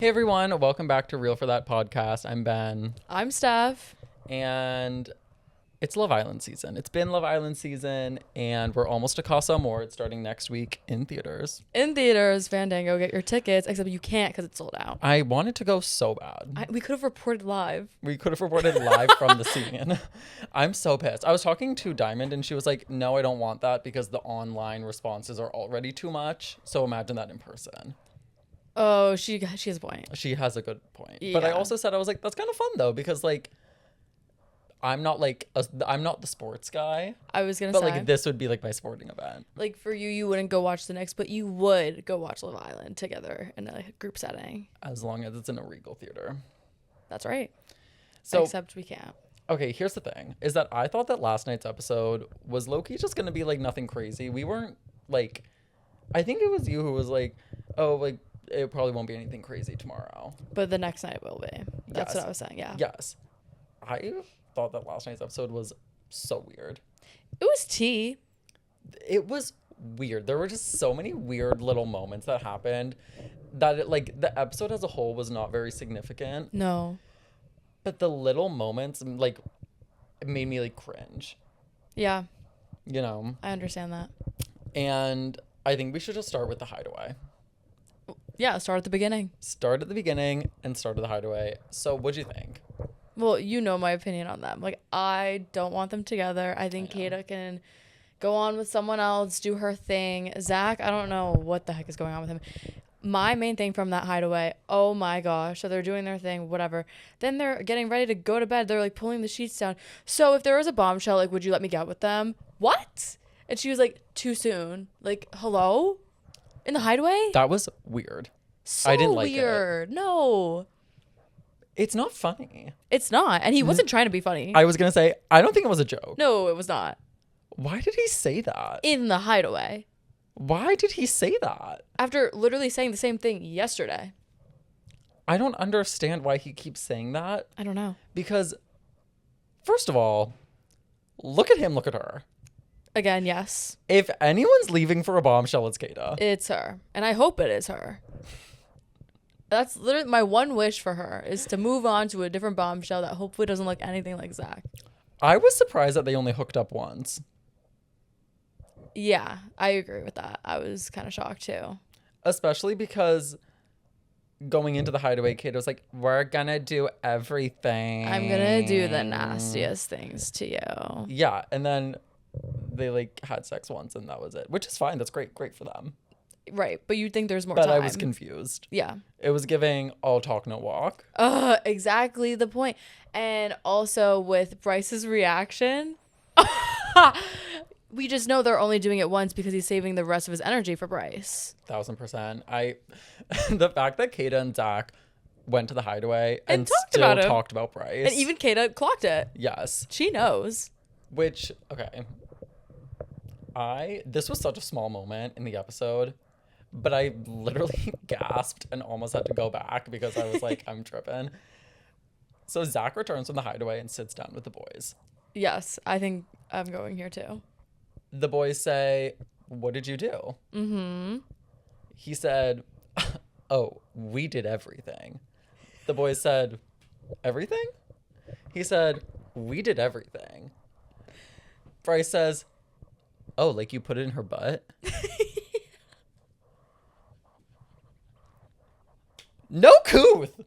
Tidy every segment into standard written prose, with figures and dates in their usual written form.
Hey everyone, welcome back to Real for That podcast. I'm Ben, I'm Steph. and it's Love Island season. It's been Love Island season, and we're almost to Casa Amor. It's starting next week in theaters. In theaters, Fandango, get your tickets, except you can't because it's sold out. I wanted to go so bad. We could have reported live. We could have reported live from the scene. I'm so pissed. I was talking to Diamond, and she was like, no, I don't want that because the online responses are already too much. So imagine that in person. Oh, she has a point. She has a good point. Yeah. But I also said, I was like, that's kind of fun though, because like, I'm not the sports guy. I was gonna say, but say, like this would be like my sporting event. Like for you wouldn't go watch the Knicks, but you would go watch Love Island together in a group setting. As long as it's in a Regal theater. That's right. So except we can't. Okay, here's the thing: is that I thought that last night's episode was low-key just gonna be like nothing crazy. We weren't like, I think it was you who was like, oh, like it probably won't be anything crazy tomorrow. But the next night will be. That's Yes. what I was saying. Yeah. Yes. I thought that last night's episode was so weird. It was tea. It was weird. There were just so many weird little moments that happened that it, like the episode as a whole was not very significant. No. But the little moments like it made me like cringe. Yeah. You know. I understand that. And I think we should just start with the hideaway. Yeah, start at the beginning. Start at the beginning and start at the hideaway. So what'd you think? Well, you know my opinion on them. Like, I don't want them together. I think Kata can go on with someone else, do her thing. Zach, I don't know what the heck is going on with him. My main thing from that hideaway, oh my gosh. So they're doing their thing, whatever. Then they're getting ready to go to bed. They're like pulling the sheets down. So if there was a bombshell, like, would you let me get with them? What? And she was like, too soon. Like, hello? In the hideaway? That was weird. So I didn't like weird. It. No. It's not funny. It's not. And he wasn't trying to be funny. I was going to say, I don't think it was a joke. No, it was not. Why did he say that? In the hideaway. Why did he say that? After literally saying the same thing yesterday. I don't understand why he keeps saying that. I don't know. Because, first of all, look at him, look at her. Again, yes. If anyone's leaving for a bombshell, it's Kata. It's her. And I hope it is her. That's literally my one wish for her, is to move on to a different bombshell that hopefully doesn't look anything like Zach. I was surprised that they only hooked up once. Yeah, I agree with that. I was kind of shocked too. Especially because going into the hideaway, Kata was like, we're gonna do everything. I'm gonna do the nastiest things to you. Yeah, and then they like had sex once and that was it. Which is fine. That's great for them. Right, but you'd think there's more but time. I was confused. Yeah. It was giving all talk, no walk. Exactly the point. And also with Bryce's reaction, we just know they're only doing it once because he's saving the rest of his energy for Bryce. 1000%. The fact that Kata and Zach went to the hideaway and still talked about Bryce. And even Kata clocked it. Yes. She knows. Which, okay. This was such a small moment in the episode, but I literally gasped and almost had to go back because I was like, I'm tripping. So Zach returns from the hideaway and sits down with the boys. Yes, I think I'm going here too. The boys say, what did you do? Mm-hmm. He said, oh, we did everything. The boys said, everything? He said, we did everything. Bryce says, oh, like you put it in her butt? No couth.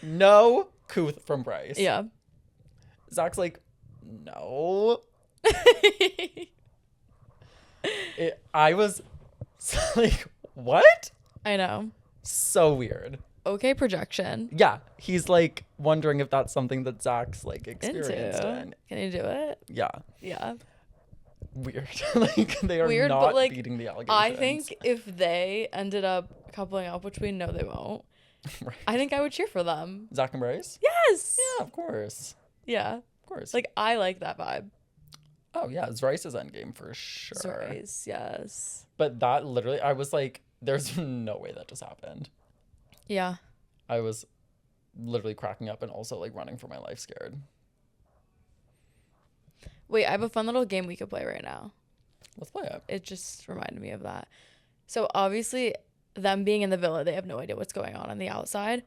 No couth from Bryce. Yeah. Zach's like, no. I was like, what? I know. So weird. Okay, projection. Yeah. He's like wondering if that's something that Zach's like experienced in. Can you do it? Yeah. Yeah. Weird. Like they are weird, not but, like, beating the allegations. I think if they ended up coupling up, which we know they won't, right. I think I would cheer for them. Zach and Bryce? Yes. Yeah, of course. Yeah. Of course. Like, I like that vibe. Oh, yeah. It's Bryce's endgame for sure. Bryce, yes. But that literally, I was like, there's no way that just happened. Yeah. I was literally cracking up and also like running for my life scared. Wait, I have a fun little game we could play right now. Let's play it. It just reminded me of that. So obviously them being in the villa, they have no idea what's going on the outside.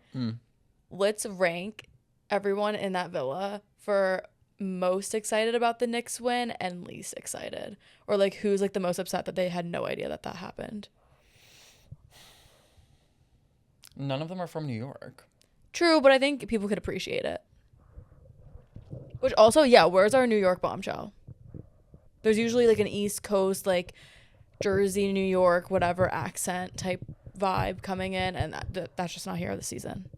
Let's rank everyone in that villa for most excited about the Knicks win and least excited, or like who's like the most upset that they had no idea that happened. None of them are from New York. True, but I think people could appreciate it. Which also, yeah, where's our New York bombshell? There's usually like an East Coast, like Jersey, New York, whatever accent type vibe coming in, and that's just not here this season.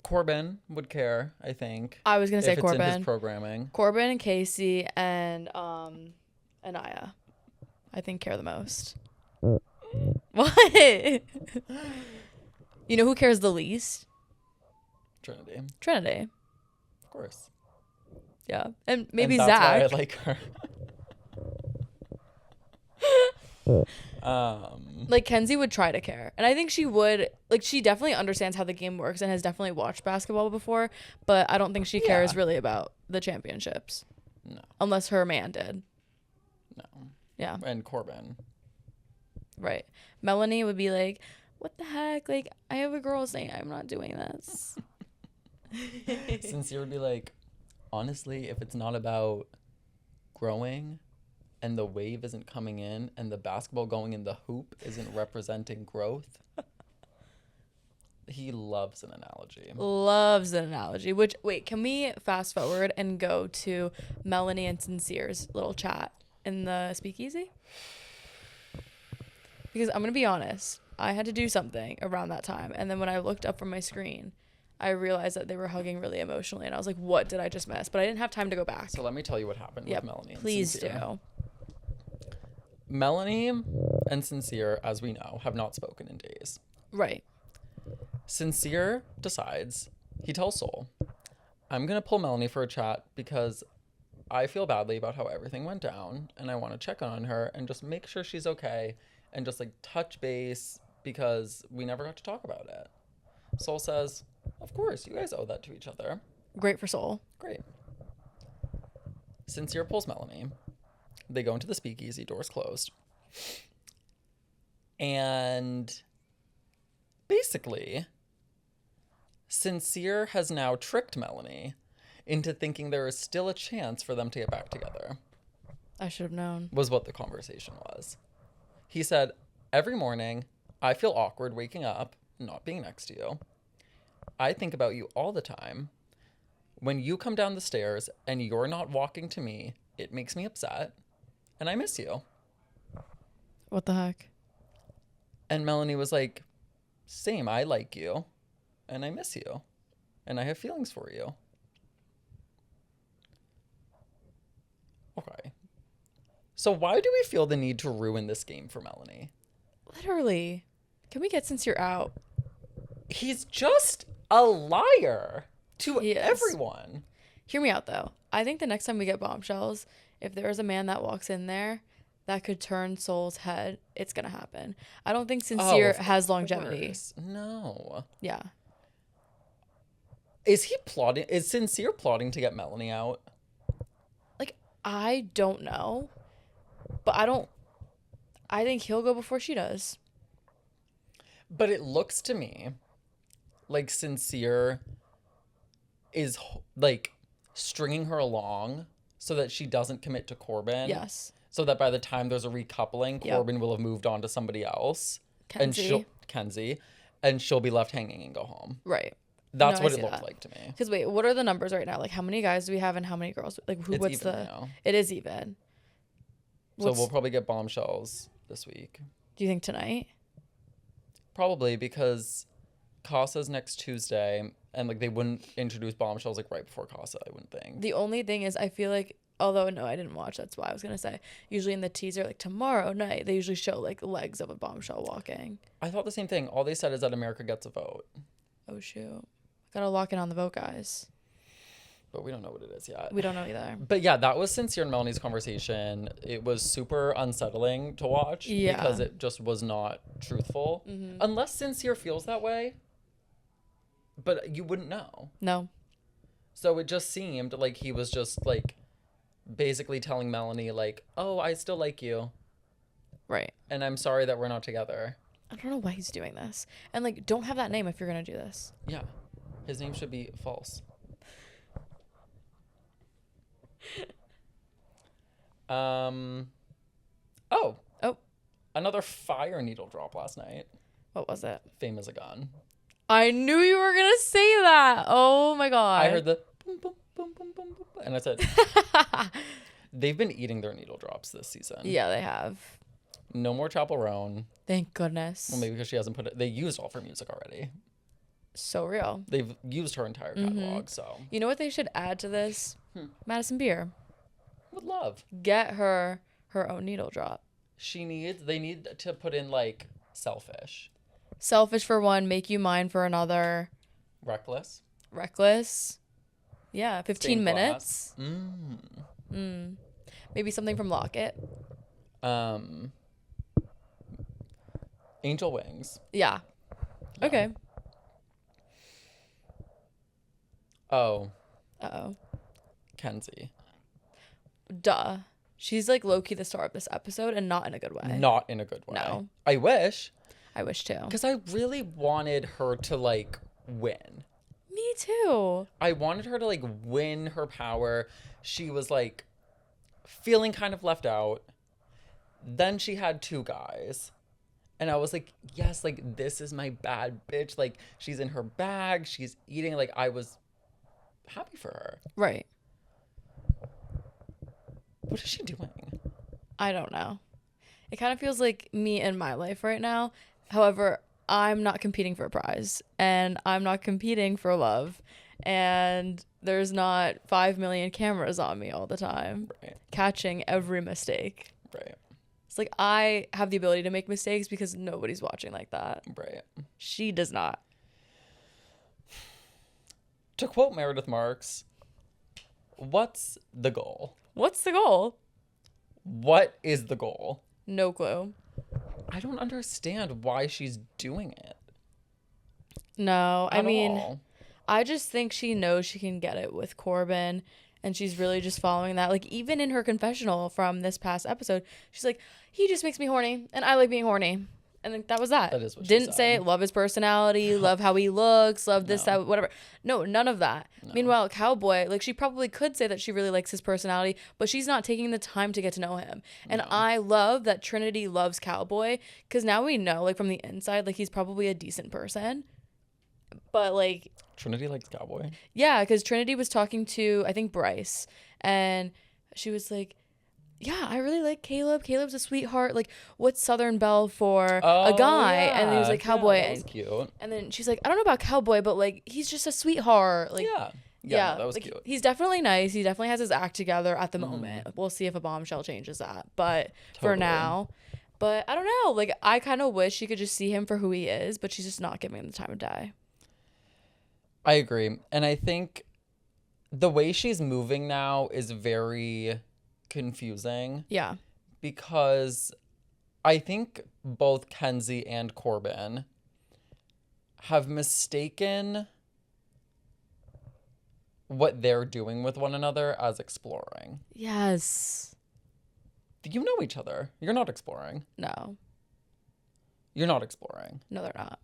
Corbin would care, I think. I was gonna say if Corbin. It's in his programming. Corbin and Casey and Anaya, I think, care the most. What? You know who cares the least? Trinity. Of course. Yeah, and maybe and that's Zach. why I like her. Like Kenzie would try to care, and I think she would. Like she definitely understands how the game works and has definitely watched basketball before, but I don't think she cares really about the championships. No. Unless her man did. No. Yeah. And Corbin. Right. Melanie would be like, "What the heck? Like, I have a girl saying I'm not doing this." Sincere would be like, honestly, if it's not about growing and the wave isn't coming in and the basketball going in the hoop isn't representing growth, he loves an analogy. Loves an analogy. Which, wait, can we fast forward and go to Melanie and Sincere's little chat in the speakeasy? Because I'm going to be honest, I had to do something around that time. And then when I looked up from my screen, I realized that they were hugging really emotionally. And I was like, what did I just miss? But I didn't have time to go back. So let me tell you what happened with Melanie and please Sincere. do. Melanie and Sincere, as we know, have not spoken in days. Right. Sincere decides, he tells Soul, I'm going to pull Melanie for a chat because I feel badly about how everything went down. And I want to check on her and just make sure she's okay. And just like touch base because we never got to talk about it. Soul says, of course, you guys owe that to each other. Great for Soul. Great. Sincere pulls Melanie. They go into the speakeasy, doors closed. And basically, Sincere has now tricked Melanie into thinking there is still a chance for them to get back together. I should have known. Was what the conversation was. He said, every morning, I feel awkward waking up, not being next to you. I think about you all the time. When you come down the stairs and you're not walking to me, it makes me upset. And I miss you. What the heck? And Melanie was like, same, I like you. And I miss you. And I have feelings for you. Okay. So why do we feel the need to ruin this game for Melanie? Literally. Can we get Sincere out? He's just a liar to everyone. Hear me out, though. I think the next time we get bombshells, if there's a man that walks in there that could turn Soul's head, it's going to happen. I don't think Sincere has longevity. No. Yeah. Is Sincere plotting to get Melanie out? Like, I don't know. But I think he'll go before she does. But it looks to me like Sincere is like stringing her along so that she doesn't commit to Corbin. Yes. So that by the time there's a recoupling, Corbin will have moved on to somebody else. Kenzie. And she'll be left hanging and go home. Right. That's what it looked like to me. Because wait, what are the numbers right now? Like how many guys do we have and how many girls? Like what's the now. It is even. So we'll probably get bombshells this week. Do you think tonight? Probably, because Casa's next Tuesday, and like they wouldn't introduce bombshells like right before Casa, I wouldn't think. The only thing is I feel like, although no, I didn't watch, that's why I was gonna say, usually in the teaser, like tomorrow night, they usually show like legs of a bombshell walking. I thought the same thing. All they said is that America gets a vote. Oh shoot. Gotta lock in on the vote, guys. But we don't know what it is yet. We don't know either. But yeah, that was Sincere and Melanie's conversation. It was super unsettling to watch because it just was not truthful. Mm-hmm. Unless Sincere feels that way. But you wouldn't know. No. So it just seemed like he was just like basically telling Melanie like, oh, I still like you. Right. And I'm sorry that we're not together. I don't know why he's doing this. And, like, don't have that name if you're going to do this. Yeah. His name should be false. Oh. Another fire needle drop last night. What was it? Fame is a gun. I knew you were going to say that. Oh, my God. I heard the boom, boom, boom, boom, boom, boom. And I said, they've been eating their needle drops this season. Yeah, they have. No more Chapel Roan. Thank goodness. Well, maybe because she hasn't put it. They used all of her music already. So real. They've used her entire catalog, so. You know what they should add to this? Madison Beer. Would love. Get her own needle drop. They need to put in, like, selfish. Selfish for one, make you mine for another. Reckless. Yeah, 15 minutes. Maybe something from Locket. Angel Wings. Yeah. Okay. Oh. Uh-oh. Kenzie. Duh. She's like low-key the star of this episode and not in a good way. Not in a good way. No. I wish. I wish too. Because I really wanted her to, like, win. Me too. I wanted her to, like, win her power. She was, like, feeling kind of left out. Then she had 2 guys. And I was like, yes, like, this is my bad bitch. Like, she's in her bag. She's eating. Like, I was happy for her. Right. What is she doing? I don't know. It kind of feels like me in my life right now. However, I'm not competing for a prize. And I'm not competing for love. And there's not 5 million cameras on me all the time. Right. Catching every mistake. Right. It's like I have the ability to make mistakes because nobody's watching like that. Right. She does not. To quote Meredith Marks, what's the goal? What's the goal? What is the goal? No clue. I don't understand why she's doing it. No, I At mean, all. I just think she knows she can get it with Corbin, and she's really just following that. Like, even in her confessional from this past episode, she's like, he just makes me horny, and I like being horny. And like, that was that. That is what she Didn't say said. love his personality, love how he looks, love this, No. that, whatever. No, none of that. No. Meanwhile, Cowboy, like, she probably could say that she really likes his personality, but she's not taking the time to get to know him. And No. I love that Trinity loves Cowboy, because now we know, like, from the inside, like, he's probably a decent person. But, like, Trinity likes Cowboy. yeah, because Trinity was talking to, I think, Bryce, and she was like, yeah, I really like Caleb. Caleb's a sweetheart. Like, what's Southern Belle for a guy? And he was like, Cowboy. Yeah, that was cute. And then she's like, I don't know about Cowboy, but, like, he's just a sweetheart. Like, Yeah, no, that was like, cute. he's definitely nice. He definitely has his act together at the moment. We'll see if a bombshell changes that. But for Totally. now, but I don't know. Like, I kind of wish she could just see him for who he is, but she's just not giving him the time of day. I agree. And I think the way she's moving now is very confusing Yeah. because I think both Kenzie and Corbin have mistaken what they're doing with one another as exploring. Yes. You know each other. You're not exploring. No. You're not exploring. No, they're not.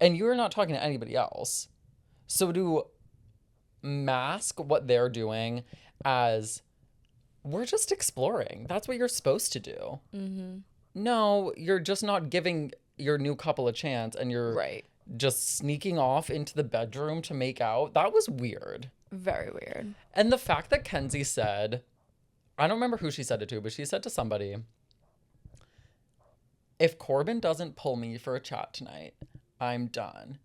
And you're not talking to anybody else. So to mask what they're doing as we're just exploring. That's what you're supposed to do. Mm-hmm. No, you're just not giving your new couple a chance and you're Right. just sneaking off into the bedroom to make out. That was weird. Very weird. And the fact that Kenzie said, I don't remember who she said it to, but she said to somebody, if Corbin doesn't pull me for a chat tonight, I'm done.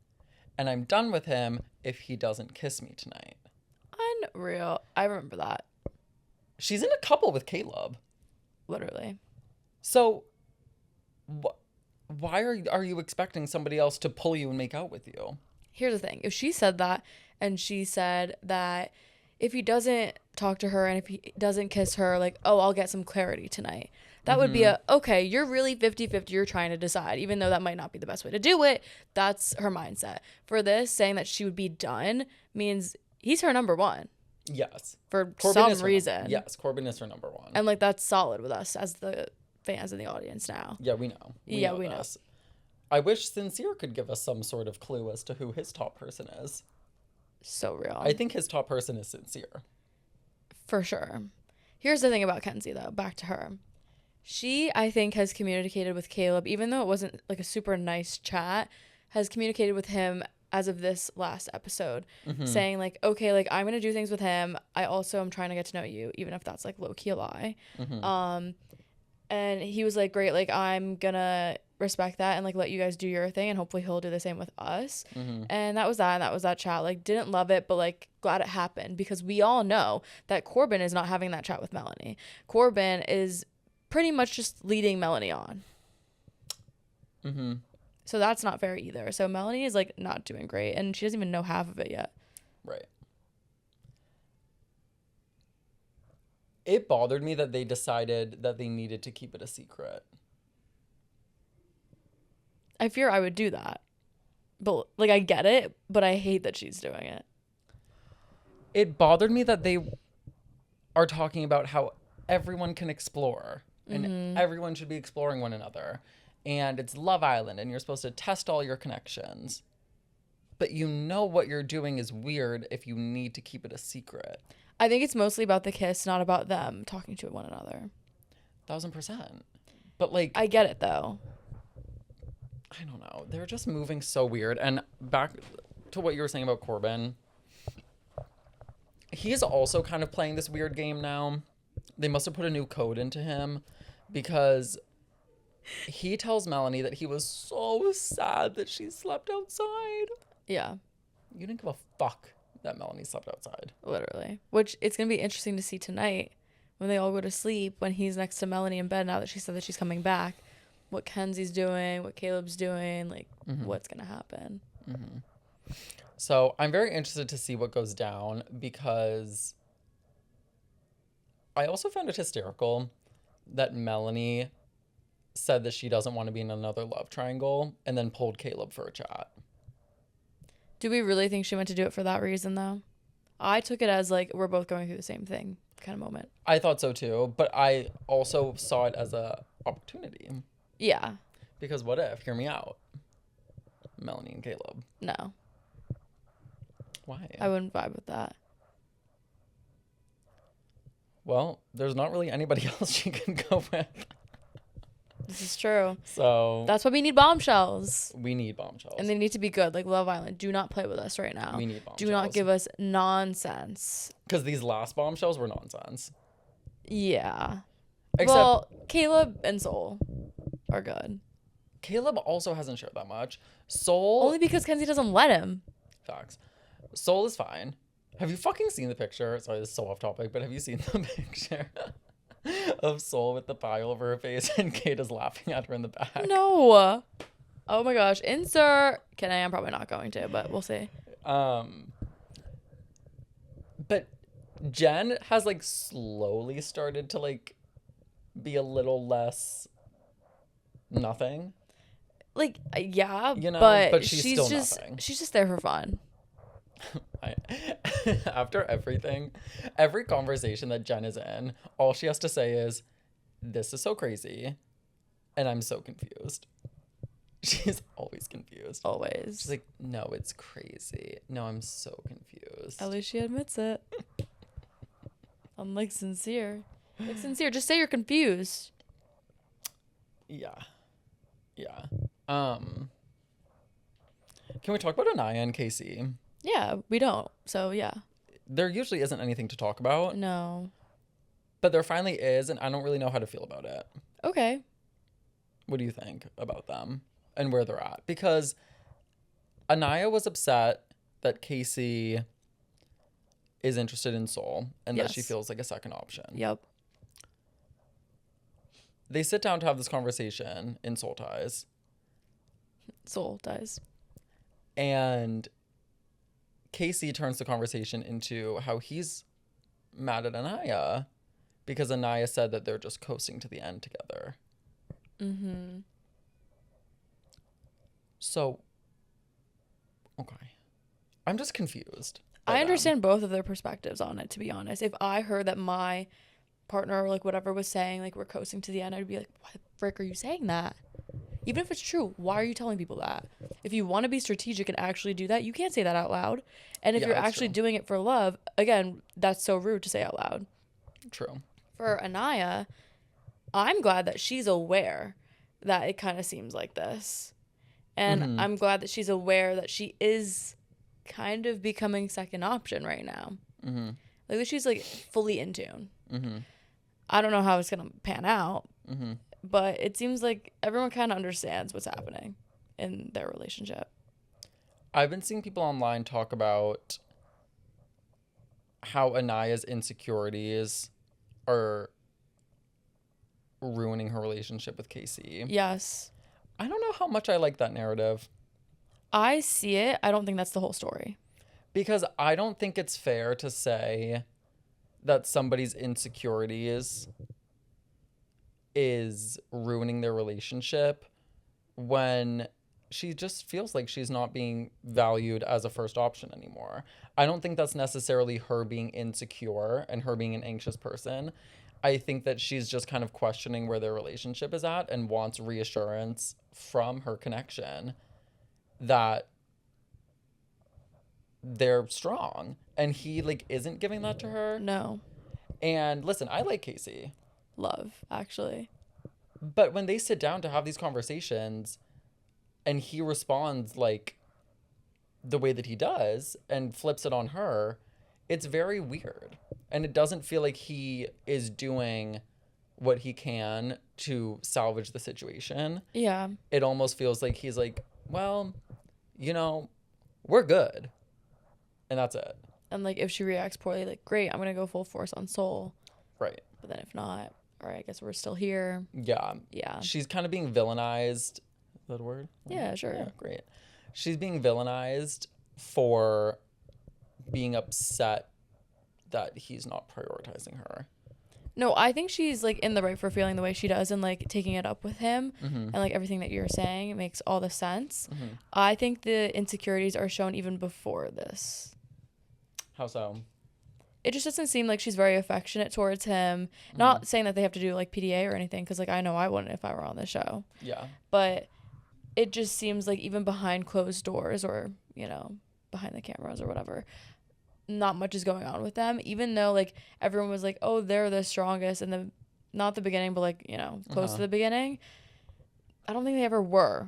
And I'm done with him if he doesn't kiss me tonight. Unreal. I remember that. She's in a couple with Caleb. Literally. So why are you expecting somebody else to pull you and make out with you? Here's the thing. If she said that and she said that if he doesn't talk to her and if he doesn't kiss her, like, oh, I'll get some clarity tonight. That would be okay, you're really 50-50, you're trying to decide. Even though that might not be the best way to do it, that's her mindset. For this, saying that she would be done means he's her number one. Yes. For Corbin some is her reason. Yes, Corbin is her number one. And, like, that's solid with us as the fans in the audience now. Yeah, we know. We know this. I wish Sincere could give us some sort of clue as to who his top person is. So real. I think his top person is Sincere. For sure. Here's the thing about Kenzie, though. Back to her. She, I think, has communicated with Caleb, even though it wasn't like a super nice chat, has communicated with him as of this last episode, saying like, okay, like I'm going to do things with him. I also am trying to get to know you, even if that's like low key a lie. And he was like, great, like I'm going to respect that and like let you guys do your thing, and hopefully he'll do the same with us. And that was that chat. Like, didn't love it, but like glad it happened, because we all know that Corbin is not having that chat with Melanie. Corbin is pretty much just leading Melanie on. So that's not fair either. So Melanie is like not doing great, and she doesn't even know half of it yet. Right. It bothered me that they decided that they needed to keep it a secret. I fear I would do that. But like, I get it, but I hate that she's doing it. It bothered me that they are talking about how everyone can explore and everyone should be exploring one another. And it's Love Island and you're supposed to test all your connections. But you know what you're doing is weird if you need to keep it a secret. I think it's mostly about the kiss, not about them talking to one another. 1000%. But like, I get it though. I don't know. They're just moving so weird. And back to what you were saying about Corbin, he's also kind of playing this weird game now. They must have put a new code into him, because he tells Melanie that he was so sad that she slept outside. Yeah. You didn't give a fuck that Melanie slept outside. Literally. Which it's going to be interesting to see tonight when they all go to sleep, when he's next to Melanie in bed, now that she said that she's coming back. What Kenzie's doing, what Caleb's doing, like what's going to happen. So I'm very interested to see what goes down, because I also found it hysterical that Melanie said that she doesn't want to be in another love triangle and then pulled Caleb for a chat. Do we really think she meant to do it for that reason, though? I took it as like we're both going through the same thing kind of moment. I thought so too, but I also saw it as a opportunity. Yeah. Because what if, hear me out, Melanie and Caleb? No. Why? I wouldn't vibe with that. Well, there's not really anybody else she can go with. This is true. So that's why we need bombshells. We need bombshells. And they need to be good, like Love Island. Do not play with us right now. We need bombshells. Do not give us nonsense. Because these last bombshells were nonsense. Yeah. Except, well, Caleb and Soul are good. Caleb also hasn't shared that much. Soul... Only because Kenzie doesn't let him. Facts. Soul is fine. Have you fucking seen the picture? Sorry, this is so off topic, but have you seen the picture of Soul with the pie over her face and Kate is laughing at her in the back? No. Oh my gosh. Insert. Can I am probably not going to, but we'll see. But Jen has like slowly started to like be a little less nothing. Like, yeah, you know, but she's she's still just nothing. she's just there for fun. After everything, every conversation that Jen is in, all she has to say is, "This is so crazy," and I'm so confused. She's always confused. Always. She's like, "No, it's crazy. No, I'm so confused." At least she admits it. Unlike Sincere. Like Sincere, just say you're confused. Yeah. Can we talk about Anaya and Casey? Yeah, we don't. So yeah. There usually isn't anything to talk about. No. But there finally is, and I don't really know how to feel about it. Okay. What do you think about them and where they're at? Because Anaya was upset that Casey is interested in Soul and that she feels like a second option. Yep. They sit down to have this conversation in Soul Ties. Soul Ties. And Casey turns the conversation into how he's mad at Anaya because Anaya said that they're just coasting to the end together. Mm-hmm. So, okay. I'm just confused. I understand both of their perspectives on it, to be honest. If I heard that my partner or like whatever was saying like we're coasting to the end, I'd be like, why the frick are you saying that? Even if it's true, why are you telling people that? If you want to be strategic and actually do that, you can't say that out loud. And if Yeah, you're that's actually true. doing it for love, again, that's so rude to say out loud. True. For Anaya, I'm glad that she's aware that it kind of seems like this. And I'm glad that she's aware that she is kind of becoming second option right now. Like she's like fully in tune. I don't know how it's going to pan out, but it seems like everyone kind of understands what's happening in their relationship. I've been seeing people online talk about how Anaya's insecurities are ruining her relationship with Casey. Yes. I don't know how much I like that narrative. I see it. I don't think that's the whole story. Because I don't think it's fair to say that somebody's insecurities is ruining their relationship when she just feels like she's not being valued as a first option anymore. I don't think that's necessarily her being insecure and her being an anxious person. I think that she's just kind of questioning where their relationship is at and wants reassurance from her connection that they're strong. And he, like, isn't giving that to her. No. And listen, I like Casey. Love, actually. But when they sit down to have these conversations and he responds like the way that he does and flips it on her, it's very weird. And it doesn't feel like he is doing what he can to salvage the situation. Yeah. It almost feels like he's like, well, you know, we're good. And that's it. And like if she reacts poorly, like great, I'm gonna go full force on Soul. Right. But then if not, all right, I guess we're still here. Yeah. Yeah. She's kind of being villainized. Is that a word? Yeah, sure. Yeah, great. She's being villainized for being upset that he's not prioritizing her. No, I think she's like in the right for feeling the way she does and like taking it up with him and like everything that you're saying, it makes all the sense. I think the insecurities are shown even before this. How so? It just doesn't seem like she's very affectionate towards him. Not saying that they have to do like PDA or anything, because like I know I wouldn't if I were on the show. Yeah. But it just seems like even behind closed doors or, you know, behind the cameras or whatever, not much is going on with them, even though like everyone was like, oh, they're the strongest in the, not the beginning, but like, you know, close to the beginning. I don't think they ever were.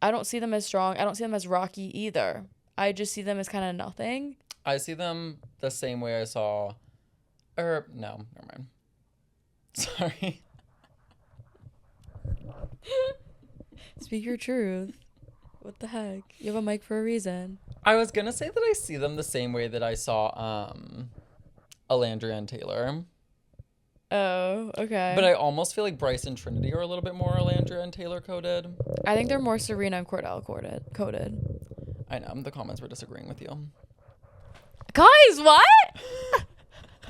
I don't see them as strong. I don't see them as rocky either. I just see them as kind of nothing. I see them the same way I saw, or no, never mind. Sorry. Speak your truth. What the heck? You have a mic for a reason. I was gonna say that I see them the same way that I saw Alandria and Taylor. Oh, okay. But I almost feel like Bryce and Trinity are a little bit more Alandria and Taylor coded. I think they're more Serena and Cordell coded. I know, the comments were disagreeing with you. Guys, what?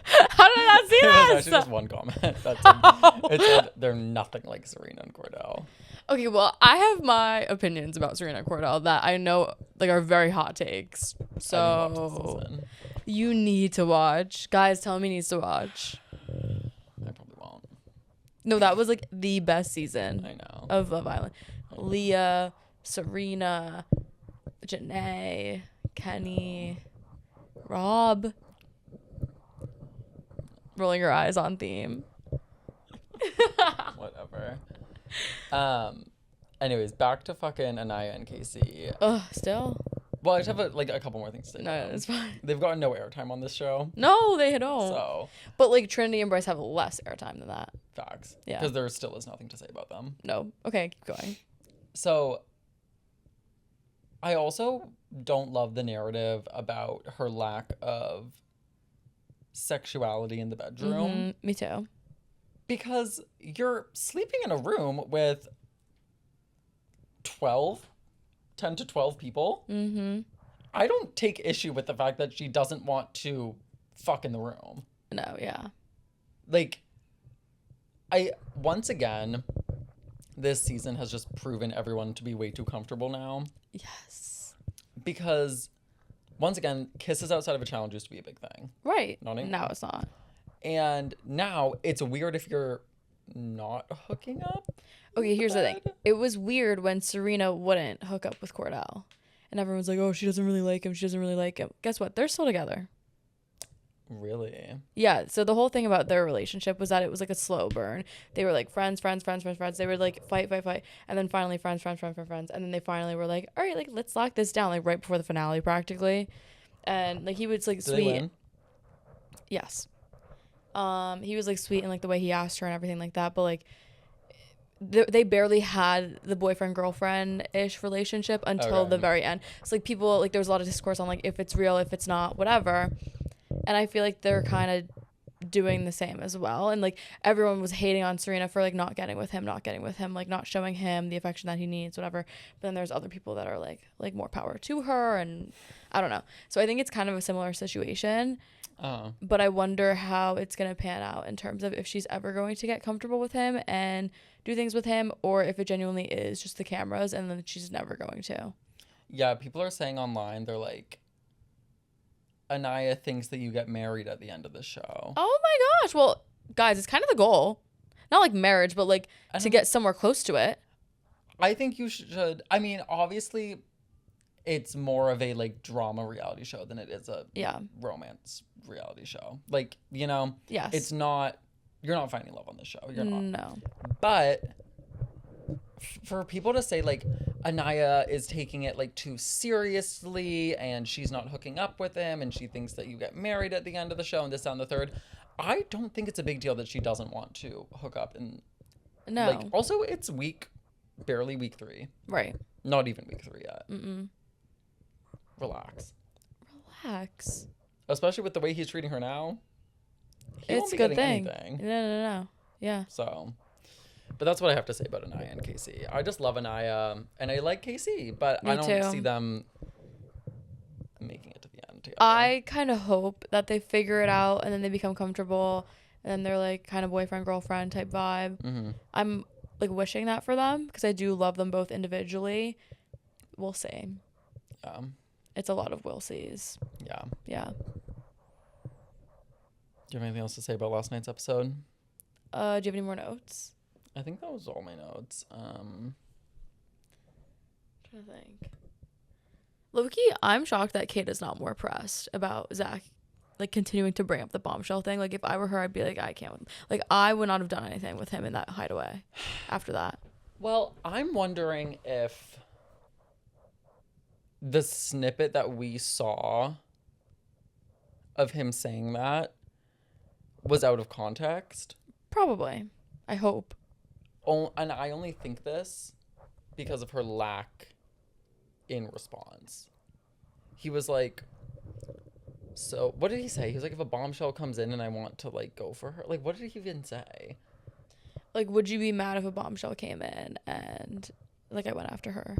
How did I not see It was this? actually just one comment. That said, it said they're nothing like Serena and Cordell. Okay, well, I have my opinions about Serena and Cordell that I know like are very hot takes. I didn't So watch this season. you need to watch. Guys, tell me needs to watch. I probably won't. No, that was like the best season I know. of Love Island. Leah, Serena, Janae, Kenny, Rob. Rolling your eyes on theme. Whatever. Anyways, back to fucking Anaya and Casey. Ugh, still? Well, I just have a couple more things to say. No, about them. it's fine. They've gotten no airtime on this show. No, they don't. So, But like Trinity and Bryce have less airtime than that. facts. Yeah. Because there still is nothing to say about them. No. Okay, keep going. So, I also don't love the narrative about her lack of sexuality in the bedroom. Me too. Because you're sleeping in a room with 10 to 12 people. I don't take issue with the fact that she doesn't want to fuck in the room. No, yeah. Like, once again, this season has just proven everyone to be way too comfortable now. Yes. Because, once again, kisses outside of a challenge used to be a big thing. Right. Not anymore. Now it's not. And now it's weird if you're not hooking up. Okay, here's the thing. It was weird when Serena wouldn't hook up with Cordell. And everyone's like, oh, she doesn't really like him. She doesn't really like him. Guess what? They're still together. Really? Yeah, so the whole thing about their relationship was that it was like a slow burn. They were like friends. They would like fight. And then finally friends. And then they finally were like, all right, like let's lock this down, like right before the finale practically. And like he was like Did sweet. they win? Yes. He was like sweet and like the way he asked her and everything like that. But like they barely had the boyfriend girlfriend ish relationship until the very end. So like people like there was a lot of discourse on like if it's real, if it's not, whatever. And I feel like they're kind of doing the same as well. And like everyone was hating on Serena for like not getting with him, like not showing him the affection that he needs, whatever. But then there's other people that are like more power to her, and I don't know. So I think it's kind of a similar situation. But I wonder how it's going to pan out in terms of if she's ever going to get comfortable with him and do things with him, or if it genuinely is just the cameras and then she's never going to. Yeah, people are saying online, they're like, Anaya thinks that you get married at the end of the show. Oh my gosh. Well, guys, it's kind of the goal. Not like marriage, but like to get somewhere close to it. I think you should. I mean, obviously, it's more of a like drama reality show than it is a romance reality show. Like, you know, yes. It's not, you're not finding love on the show. You're not. No. But for people to say like Anaya is taking it like too seriously and she's not hooking up with him and she thinks that you get married at the end of the show and this, that, and the third, I don't think it's a big deal that she doesn't want to hook up. And no. Like, also, it's barely week 3. Right. Not even week 3 yet. Relax. Especially with the way he's treating her now. It's a good thing. Anything. No. Yeah. So, but that's what I have to say about Anaya and Casey. I just love Anaya, and I like Casey, but I don't see them making it to the end together. I kind of hope that they figure it out and then they become comfortable and then they're like kind of boyfriend girlfriend type vibe. I'm like wishing that for them because I do love them both individually. We'll see. Yeah. It's a lot of will sees. Yeah. Yeah. Do you have anything else to say about last night's episode? Do you have any more notes? I think that was all my notes. I'm trying to think. Low-key, I'm shocked that Kate is not more pressed about Zach, like, continuing to bring up the bombshell thing. Like, if I were her, I'd be like, I can't. Like, I would not have done anything with him in that hideaway after that. Well, I'm wondering if the snippet that we saw of him saying that was out of context. Probably. I hope. Oh, and I only think this because of her lack in response. He was like, so what did he say? He was like, if a bombshell comes in and I want to like go for her, like, what did he even say? Like, would you be mad if a bombshell came in and like I went after her?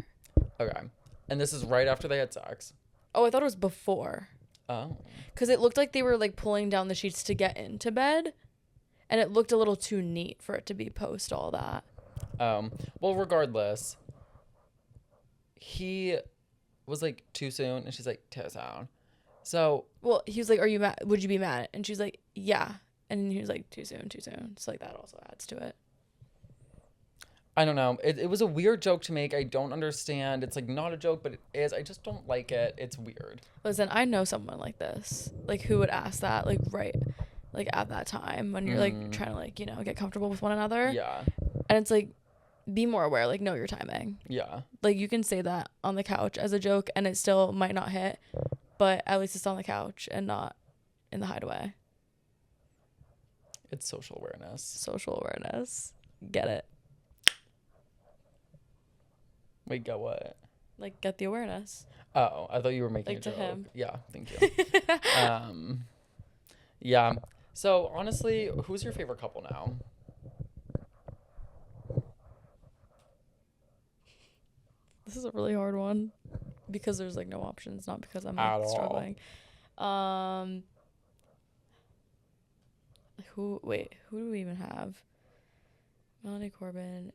Okay. And this is right after they had sex. Oh, I thought it was before. Oh. Because it looked like they were like pulling down the sheets to get into bed. And it looked a little too neat for it to be post all that. Well, regardless, he was like, too soon. And she's like, too soon. So. Well, he was like, are you mad? Would you be mad? And she's like, yeah. And he was like, too soon. So like that also adds to it. I don't know. It was a weird joke to make. I don't understand. It's like not a joke, but it is. I just don't like it. It's weird. Listen, I know someone like this. Like who would ask that? Like right. Like at that time when you're like trying to like, you know, get comfortable with one another. Yeah. And it's like, be more aware, like know your timing. Yeah. Like you can say that on the couch as a joke and it still might not hit, but at least it's on the couch and not in the hideaway. It's social awareness. Social awareness. Get it. Wait, get what? Like get the awareness. Oh, I thought you were making like a joke. To him. Yeah, thank you. Yeah. So honestly, who's your favorite couple now? This is a really hard one because there's like no options, not because I'm like, struggling. Who do we even have? Melanie Corbin,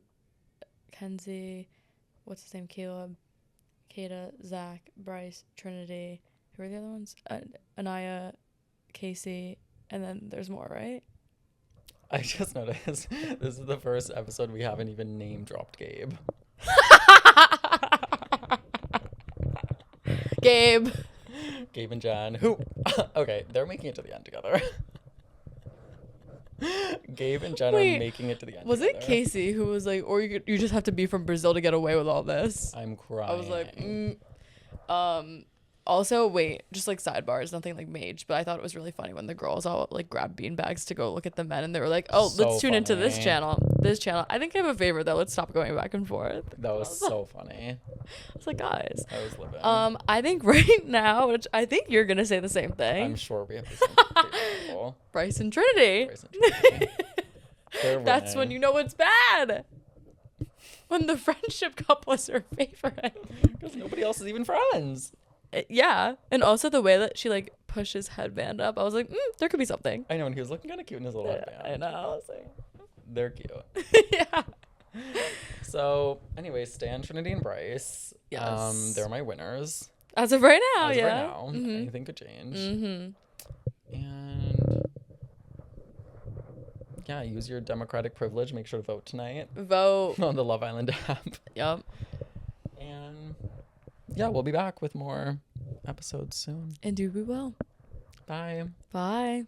Kenzie, what's his name? Caleb, Kata, Zach, Bryce, Trinity. Who are the other ones? Anaya, Casey, And then there's more, right? I just noticed this is the first episode we haven't even name dropped Gabe. Gabe. Gabe and Jan, who, okay, they're making it to the end together. Gabe and Jen Wait, are making it to the end. Was together. it Casey who was like, or you just have to be from Brazil to get away with all this? I'm crying. I was like, Also, wait, just like sidebars, nothing like mage, but I thought it was really funny when the girls all like grabbed beanbags to go look at the men, and they were like, "Oh, So let's tune into this funny. channel." This channel. I think I have a favorite though. Let's stop going back and forth. That was so funny. I was like, guys. I was living. I think right now, which I think you're gonna say the same thing. I'm sure we have the same favorite people. Bryce and Trinity. Bryce and Trinity. They're That's when winning. you know it's bad. When the friendship couple is her favorite. Because nobody else is even friends. Yeah, and also the way that she like pushes headband up, I was like, there could be something. I know, and he was looking kind of cute in his little Yeah, headband. I know. I was like, They're cute. yeah. So, anyway, Stan, Trinity, and Bryce. Yes. They're my winners. As of right now, As of yeah. right now, Mhm. anything could change. Mhm. And yeah, use your democratic privilege. Make sure to vote tonight Vote. on the Love Island app. Yep. And yeah, we'll be back with more episodes soon. And do we will. Bye. Bye.